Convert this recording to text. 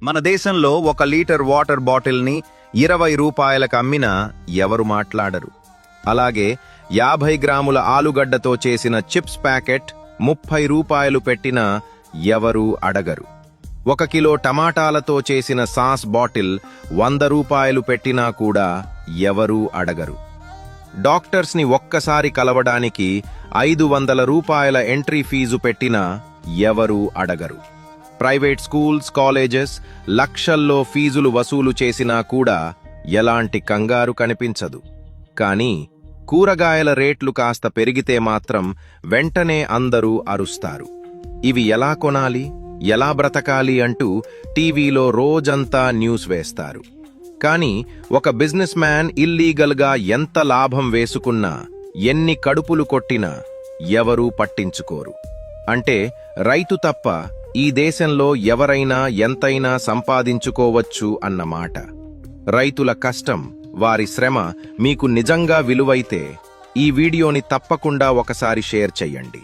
మన దేశంలో 1 litre water బాటిల్ని 20 రూపాయలకు అమ్మినా ఎవరు మాట్లాడరు. అలాగే 50 గ్రాముల ఆలుగడ్డతో చేసిన చిప్స్ ప్యాకెట్ 30 రూపాయలు పెట్టినా ఎవరూ అడగరు. 1 కిలో టమాటాలతో చేసిన సాస్ బాటిల్ 100 రూపాయలు పెట్టినా కూడా ఎవరూ అడగరు. డాక్టర్స్ని ఒక్కసారి కలవడానికి 500 రూపాయల ఎంట్రీ ఫీజు పెట్టినా ఎవరూ అడగరు. ప్రైవేట్ స్కూల్స్, కాలేజెస్ లక్షల్లో ఫీజులు వసూలు చేసినా కూడా ఎలాంటి కంగారు కనిపించదు. కానీ కూరగాయల రేట్లు కాస్త పెరిగితే మాత్రం వెంటనే అందరూ అరుస్తారు. ఇవి ఎలా కొనాలి, ఎలా బ్రతకాలి అంటూ టీవీలో రోజంతా న్యూస్ వేస్తారు. కానీ ఒక బిజినెస్ మ్యాన్ ఇల్లీగల్గా ఎంత లాభం వేసుకున్నా, ఎన్ని కడుపులు కొట్టినా ఎవరూ పట్టించుకోరు. అంటే రైతు తప్ప ఈ దేశంలో ఎవరైనా ఎంతైనా సంపాదించుకోవచ్చు అన్నమాట. రైతుల కష్టం, వారి శ్రమ మీకు నిజంగా విలువైతే ఈ వీడియోని తప్పకుండా ఒకసారి షేర్ చెయ్యండి.